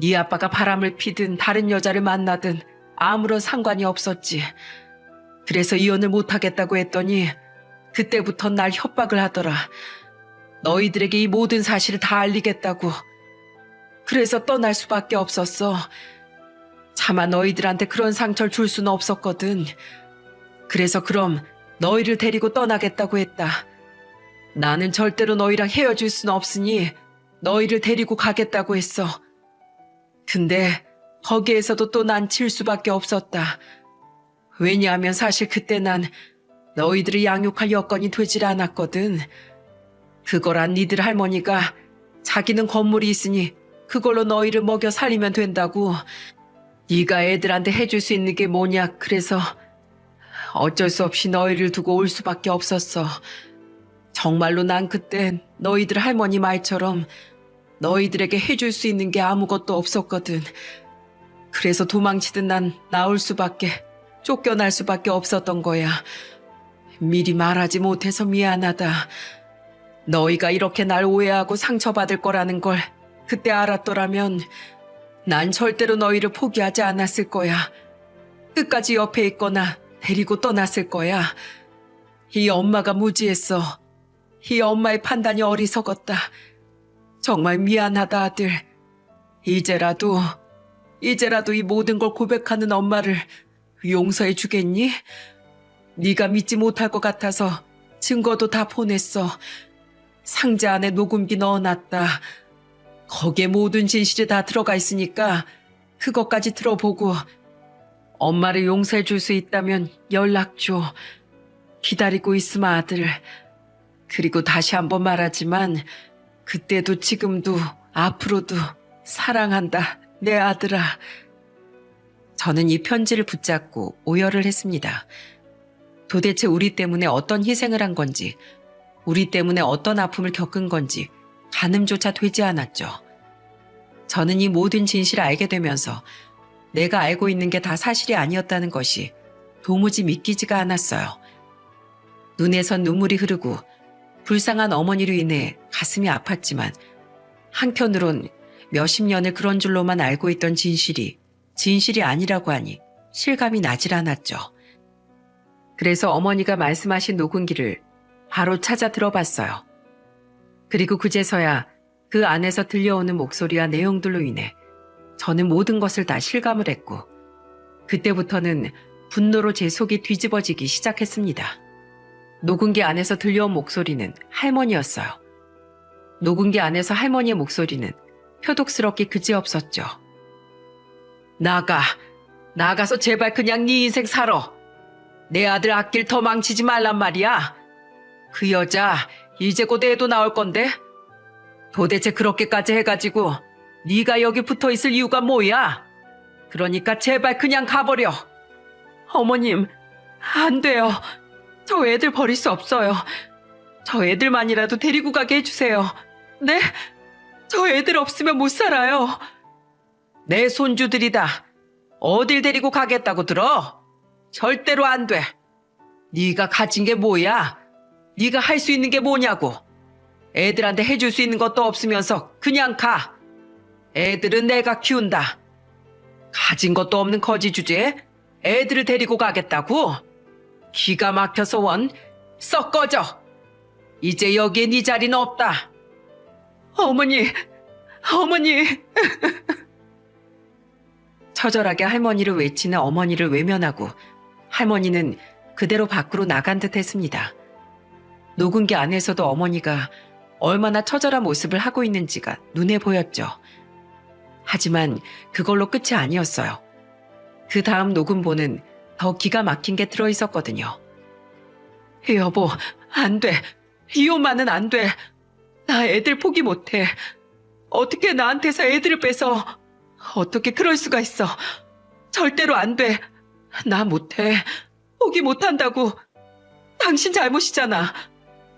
네 아빠가 바람을 피든 다른 여자를 만나든 아무런 상관이 없었지. 그래서 이혼을 못하겠다고 했더니 그때부터 날 협박을 하더라. 너희들에게 이 모든 사실을 다 알리겠다고. 그래서 떠날 수밖에 없었어. 차마 너희들한테 그런 상처를 줄 수는 없었거든. 그래서 그럼 너희를 데리고 떠나겠다고 했다. 나는 절대로 너희랑 헤어질 수는 없으니 너희를 데리고 가겠다고 했어. 근데 거기에서도 또 난 질 수밖에 없었다. 왜냐하면 사실 그때 난 너희들을 양육할 여건이 되질 않았거든. 그거란 니들 할머니가 자기는 건물이 있으니 그걸로 너희를 먹여 살리면 된다고. 네가 애들한테 해줄 수 있는 게 뭐냐. 그래서 어쩔 수 없이 너희를 두고 올 수밖에 없었어. 정말로 난 그땐 너희들 할머니 말처럼 너희들에게 해줄 수 있는 게 아무것도 없었거든. 그래서 도망치듯 난 나올 수밖에, 쫓겨날 수밖에 없었던 거야. 미리 말하지 못해서 미안하다. 너희가 이렇게 날 오해하고 상처받을 거라는 걸 그때 알았더라면 난 절대로 너희를 포기하지 않았을 거야. 끝까지 옆에 있거나 데리고 떠났을 거야. 이 엄마가 무지했어. 이 엄마의 판단이 어리석었다. 정말 미안하다, 아들. 이제라도 이 모든 걸 고백하는 엄마를 용서해 주겠니? 네가 믿지 못할 것 같아서 증거도 다 보냈어. 상자 안에 녹음기 넣어놨다. 거기에 모든 진실이 다 들어가 있으니까 그것까지 들어보고 엄마를 용서해 줄 수 있다면 연락 줘. 기다리고 있음, 아들. 그리고 다시 한번 말하지만 그때도 지금도 앞으로도 사랑한다, 내 아들아. 저는 이 편지를 붙잡고 오열을 했습니다. 도대체 우리 때문에 어떤 희생을 한 건지, 우리 때문에 어떤 아픔을 겪은 건지 가늠조차 되지 않았죠. 저는 이 모든 진실을 알게 되면서 내가 알고 있는 게 다 사실이 아니었다는 것이 도무지 믿기지가 않았어요. 눈에선 눈물이 흐르고 불쌍한 어머니로 인해 가슴이 아팠지만 한편으론 몇십 년을 그런 줄로만 알고 있던 진실이 아니라고 하니 실감이 나질 않았죠. 그래서 어머니가 말씀하신 녹음기를 바로 찾아 들어봤어요. 그리고 그제서야 그 안에서 들려오는 목소리와 내용들로 인해 저는 모든 것을 다 실감을 했고 그때부터는 분노로 제 속이 뒤집어지기 시작했습니다. 녹음기 안에서 들려온 목소리는 할머니였어요. 녹음기 안에서 할머니의 목소리는 표독스럽게 그지없었죠. 나가서 제발 그냥 네 인생 살아. 내 아들 앞길 더 망치지 말란 말이야. 그 여자 이제 곧 애도 나올 건데 도대체 그렇게까지 해가지고 네가 여기 붙어있을 이유가 뭐야? 그러니까 제발 그냥 가버려. 어머님, 안 돼요. 저 애들 버릴 수 없어요. 저 애들만이라도 데리고 가게 해주세요. 네? 저 애들 없으면 못 살아요. 내 손주들이다. 어딜 데리고 가겠다고 들어? 절대로 안 돼. 네가 가진 게 뭐야? 네가 할 수 있는 게 뭐냐고. 애들한테 해줄 수 있는 것도 없으면서 그냥 가. 애들은 내가 키운다. 가진 것도 없는 거지 주제에 애들을 데리고 가겠다고? 기가 막혀서 원, 썩 꺼져. 이제 여기에 네 자리는 없다. 어머니. 처절하게 할머니를 외치는 어머니를 외면하고 할머니는 그대로 밖으로 나간 듯 했습니다. 녹음기 안에서도 어머니가 얼마나 처절한 모습을 하고 있는지가 눈에 보였죠. 하지만 그걸로 끝이 아니었어요. 그 다음 녹음본은 더 기가 막힌 게 들어있었거든요. 여보, 안 돼. 이 엄마는 안 돼. 나 애들 포기 못해. 어떻게 나한테서 애들을 뺏어. 어떻게 그럴 수가 있어. 절대로 안 돼. 나 못해. 포기 못한다고. 당신 잘못이잖아.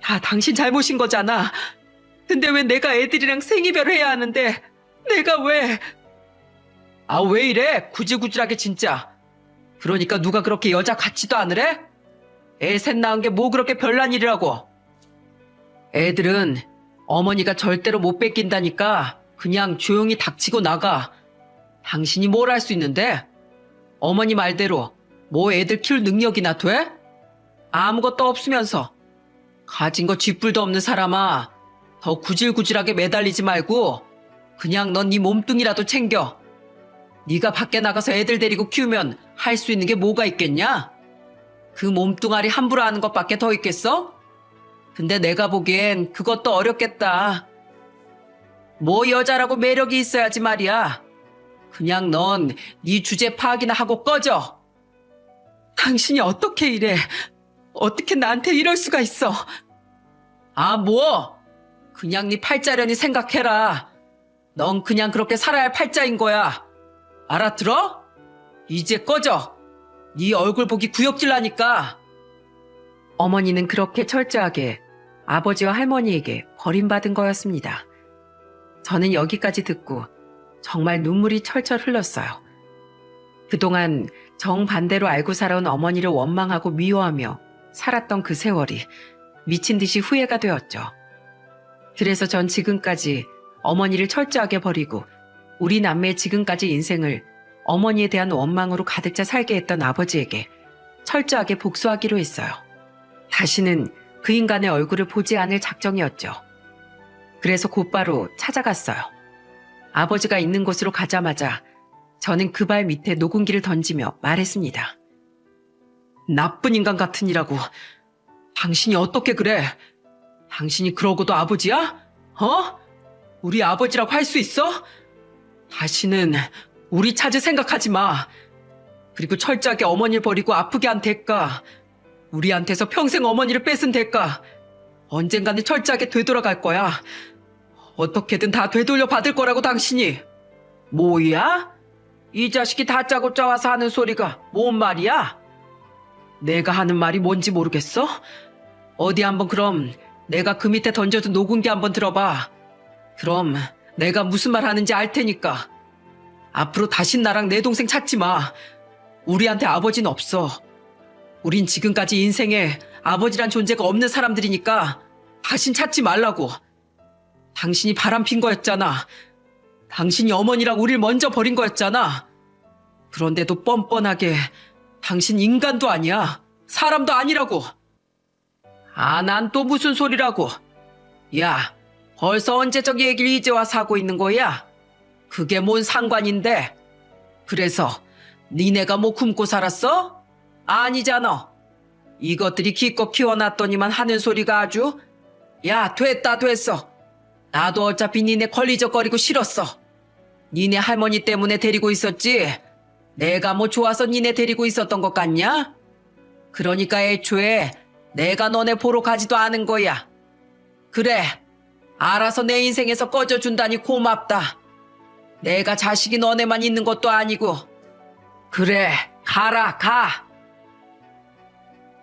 다 당신 잘못인 거잖아. 근데 왜 내가 애들이랑 생이별을 해야 하는데 내가 왜? 아, 왜 이래? 구질구질하게 진짜. 그러니까 누가 그렇게 여자 같지도 않으래? 애 셋 낳은 게 뭐 그렇게 별난 일이라고. 애들은 어머니가 절대로 못 뺏긴다니까 그냥 조용히 닥치고 나가. 당신이 뭘 할 수 있는데? 어머니 말대로 뭐 애들 키울 능력이나 돼? 아무것도 없으면서. 가진 거 쥐뿔도 없는 사람아. 더 구질구질하게 매달리지 말고 그냥 넌 네 몸뚱이라도 챙겨. 네가 밖에 나가서 애들 데리고 키우면 할 수 있는 게 뭐가 있겠냐? 그 몸뚱아리 함부로 하는 것밖에 더 있겠어? 근데 내가 보기엔 그것도 어렵겠다. 뭐 여자라고 매력이 있어야지 말이야. 그냥 넌 네 주제 파악이나 하고 꺼져. 당신이 어떻게 이래? 어떻게 나한테 이럴 수가 있어? 아, 뭐? 그냥 네 팔자려니 생각해라. 넌 그냥 그렇게 살아야 할 팔자인 거야. 알아들어? 이제 꺼져. 네 얼굴 보기 구역질 나니까. 어머니는 그렇게 철저하게 아버지와 할머니에게 버림받은 거였습니다. 저는 여기까지 듣고 정말 눈물이 철철 흘렀어요. 그동안 정반대로 알고 살아온 어머니를 원망하고 미워하며 살았던 그 세월이 미친 듯이 후회가 되었죠. 그래서 전 지금까지 어머니를 철저하게 버리고 우리 남매의 지금까지 인생을 어머니에 대한 원망으로 가득 차 살게 했던 아버지에게 철저하게 복수하기로 했어요. 다시는 그 인간의 얼굴을 보지 않을 작정이었죠. 그래서 곧바로 찾아갔어요. 아버지가 있는 곳으로 가자마자 저는 그 발 밑에 녹음기를 던지며 말했습니다. 나쁜 인간 같으니라고. 당신이 어떻게 그래? 당신이 그러고도 아버지야? 우리 아버지라고 할 수 있어? 다시는 우리 찾을 생각하지 마. 그리고 철저하게 어머니를 버리고 아프게 한 대가, 우리한테서 평생 어머니를 뺏은 대가, 언젠가는 철저하게 되돌아갈 거야. 어떻게든 다 되돌려 받을 거라고 당신이. 뭐야? 이 자식이 다짜고짜 와서 하는 소리가 뭔 말이야? 내가 하는 말이 뭔지 모르겠어? 어디 한번 그럼 내가 그 밑에 던져둔 녹음기 한번 들어봐. 그럼 내가 무슨 말 하는지 알 테니까. 앞으로 다신 나랑 내 동생 찾지 마. 우리한테 아버지는 없어. 우린 지금까지 인생에 아버지란 존재가 없는 사람들이니까 다신 찾지 말라고. 당신이 바람핀 거였잖아. 당신이 어머니랑 우릴 먼저 버린 거였잖아. 그런데도 뻔뻔하게 당신 인간도 아니야. 사람도 아니라고. 아, 난 또 무슨 소리라고. 야, 벌써 언제적 얘기를 이제 와서 하고 있는 거야? 그게 뭔 상관인데? 그래서 니네가 뭐 굶고 살았어? 아니잖아. 이것들이 기껏 키워놨더니만 하는 소리가 아주. 야, 됐어. 나도 어차피 니네 걸리적거리고 싫었어. 니네 할머니 때문에 데리고 있었지. 내가 뭐 좋아서 니네 데리고 있었던 것 같냐? 그러니까 애초에 내가 너네 보러 가지도 않은 거야. 그래, 알아서 내 인생에서 꺼져준다니 고맙다. 내가 자식이 너네만 있는 것도 아니고. 그래, 가.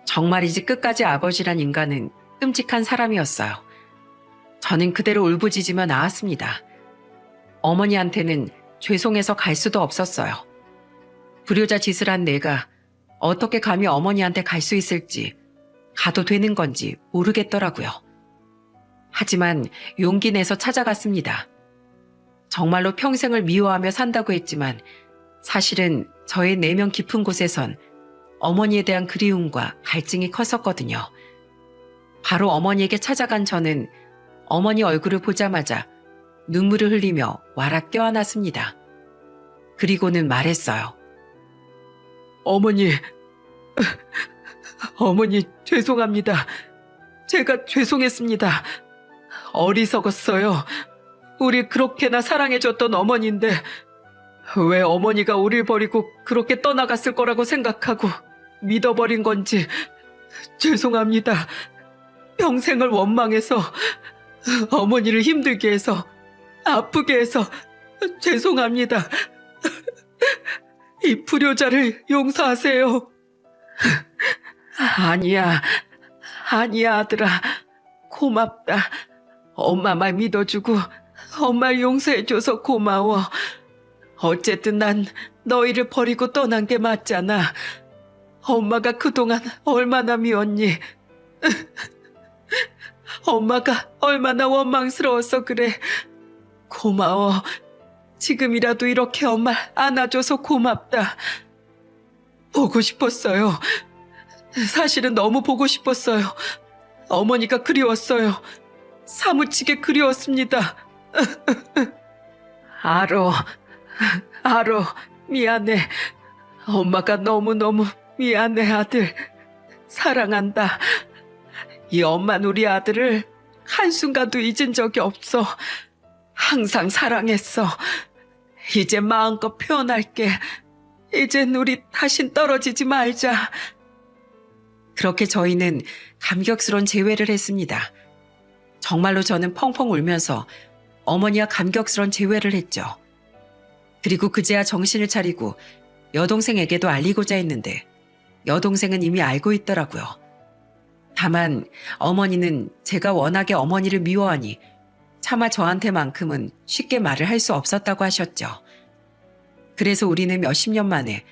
정말이지 끝까지 아버지란 인간은 끔찍한 사람이었어요. 저는 그대로 울부짖으며 나왔습니다. 어머니한테는 죄송해서 갈 수도 없었어요. 불효자 짓을 한 내가 어떻게 감히 어머니한테 갈 수 있을지, 가도 되는 건지 모르겠더라고요. 하지만 용기 내서 찾아갔습니다. 정말로 평생을 미워하며 산다고 했지만 사실은 저의 내면 깊은 곳에선 어머니에 대한 그리움과 갈증이 컸었거든요. 바로 어머니에게 찾아간 저는 어머니 얼굴을 보자마자 눈물을 흘리며 와락 껴안았습니다. 그리고는 말했어요. 어머니 죄송합니다. 제가 죄송했습니다. 어리석었어요. 우리 그렇게나 사랑해줬던 어머니인데 왜 어머니가 우릴 버리고 그렇게 떠나갔을 거라고 생각하고 믿어버린 건지 죄송합니다. 평생을 원망해서 어머니를 힘들게 해서 아프게 해서 죄송합니다. 이 불효자를 용서하세요. 아니야 아들아. 고맙다. 엄마 말 믿어주고 엄마를 용서해줘서 고마워. 어쨌든 난 너희를 버리고 떠난 게 맞잖아. 엄마가 그동안 얼마나 미웠니? 엄마가 얼마나 원망스러워서 그래. 고마워. 지금이라도 이렇게 엄마 안아줘서 고맙다. 보고 싶었어요. 사실은 너무 보고 싶었어요. 어머니가 그리웠어요. 사무치게 그리웠습니다. 알어. 미안해. 엄마가 너무너무 미안해, 아들. 사랑한다. 이 엄마는 우리 아들을 한순간도 잊은 적이 없어. 항상 사랑했어. 이제 마음껏 표현할게. 이젠 우리 다신 떨어지지 말자. 그렇게 저희는 감격스러운 재회를 했습니다. 정말로 저는 펑펑 울면서 어머니와 감격스러운 재회를 했죠. 그리고 그제야 정신을 차리고 여동생에게도 알리고자 했는데 여동생은 이미 알고 있더라고요. 다만 어머니는 제가 워낙에 어머니를 미워하니 차마 저한테만큼은 쉽게 말을 할 수 없었다고 하셨죠. 그래서 우리는 몇십 년 만에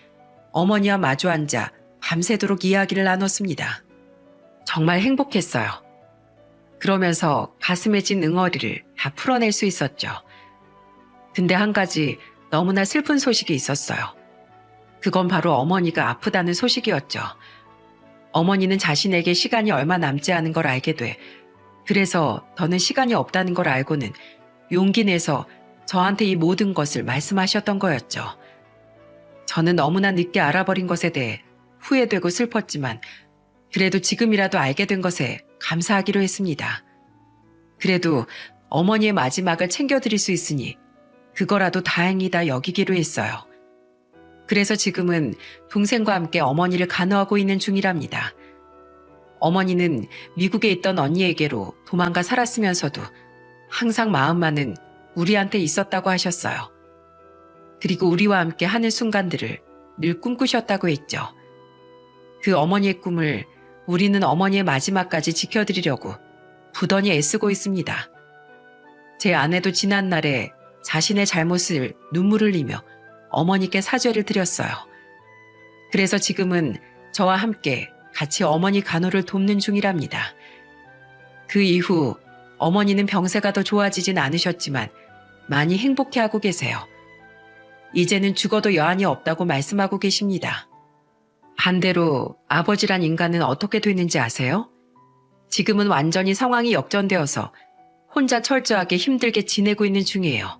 어머니와 마주 앉아 밤새도록 이야기를 나눴습니다. 정말 행복했어요. 그러면서 가슴에 찐 응어리를 다 풀어낼 수 있었죠. 근데 한 가지 너무나 슬픈 소식이 있었어요. 그건 바로 어머니가 아프다는 소식이었죠. 어머니는 자신에게 시간이 얼마 남지 않은 걸 알게 돼 그래서 더는 시간이 없다는 걸 알고는 용기 내서 저한테 이 모든 것을 말씀하셨던 거였죠. 저는 너무나 늦게 알아버린 것에 대해 후회되고 슬펐지만 그래도 지금이라도 알게 된 것에 감사하기로 했습니다. 그래도 어머니의 마지막을 챙겨드릴 수 있으니 그거라도 다행이다 여기기로 했어요. 그래서 지금은 동생과 함께 어머니를 간호하고 있는 중이랍니다. 어머니는 미국에 있던 언니에게로 도망가 살았으면서도 항상 마음만은 우리한테 있었다고 하셨어요. 그리고 우리와 함께 하는 순간들을 늘 꿈꾸셨다고 했죠. 그 어머니의 꿈을 우리는 어머니의 마지막까지 지켜드리려고 부단히 애쓰고 있습니다. 제 아내도 지난날에 자신의 잘못을 눈물을 흘리며 어머니께 사죄를 드렸어요. 그래서 지금은 저와 함께 같이 어머니 간호를 돕는 중이랍니다. 그 이후 어머니는 병세가 더 좋아지진 않으셨지만 많이 행복해하고 계세요. 이제는 죽어도 여한이 없다고 말씀하고 계십니다. 반대로 아버지란 인간은 어떻게 되는지 아세요? 지금은 완전히 상황이 역전되어서 혼자 철저하게 힘들게 지내고 있는 중이에요.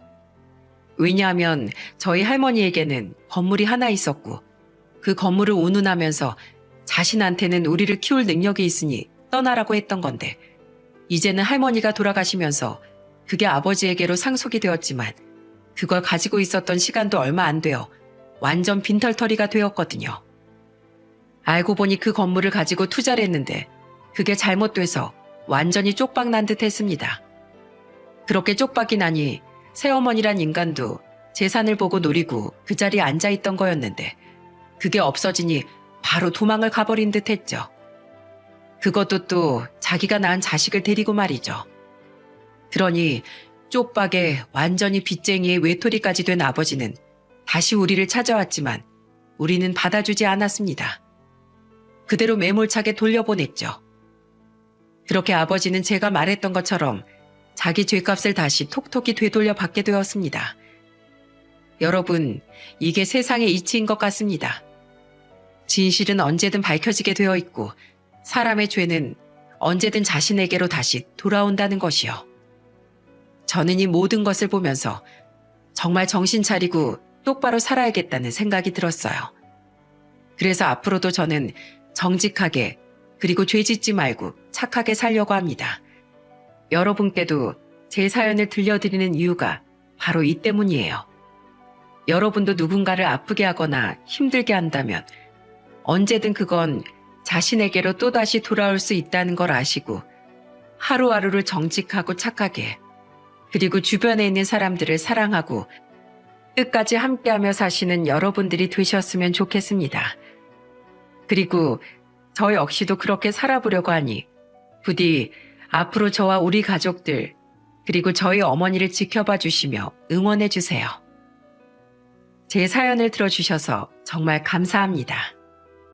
왜냐하면 저희 할머니에게는 건물이 하나 있었고 그 건물을 운운하면서 자신한테는 우리를 키울 능력이 있으니 떠나라고 했던 건데 이제는 할머니가 돌아가시면서 그게 아버지에게로 상속이 되었지만 그걸 가지고 있었던 시간도 얼마 안 되어 완전 빈털터리가 되었거든요. 알고 보니 그 건물을 가지고 투자를 했는데 그게 잘못돼서 완전히 쪽박난 듯 했습니다. 그렇게 쪽박이 나니 새어머니란 인간도 재산을 보고 노리고 그 자리에 앉아있던 거였는데 그게 없어지니 바로 도망을 가버린 듯 했죠. 그것도 또 자기가 낳은 자식을 데리고 말이죠. 그러니 쪽박에 완전히 빚쟁이의 외톨이까지 된 아버지는 다시 우리를 찾아왔지만 우리는 받아주지 않았습니다. 그대로 매몰차게 돌려보냈죠. 그렇게 아버지는 제가 말했던 것처럼 자기 죄값을 다시 톡톡히 되돌려 받게 되었습니다. 여러분, 이게 세상의 이치인 것 같습니다. 진실은 언제든 밝혀지게 되어 있고 사람의 죄는 언제든 자신에게로 다시 돌아온다는 것이요. 저는 이 모든 것을 보면서 정말 정신 차리고 똑바로 살아야겠다는 생각이 들었어요. 그래서 앞으로도 저는 정직하게 그리고 죄 짓지 말고 착하게 살려고 합니다. 여러분께도 제 사연을 들려드리는 이유가 바로 이 때문이에요. 여러분도 누군가를 아프게 하거나 힘들게 한다면 언제든 그건 자신에게로 또다시 돌아올 수 있다는 걸 아시고 하루하루를 정직하고 착하게 그리고 주변에 있는 사람들을 사랑하고 끝까지 함께하며 사시는 여러분들이 되셨으면 좋겠습니다. 그리고 저 역시도 그렇게 살아보려고 하니 부디 앞으로 저와 우리 가족들 그리고 저희 어머니를 지켜봐 주시며 응원해 주세요. 제 사연을 들어주셔서 정말 감사합니다.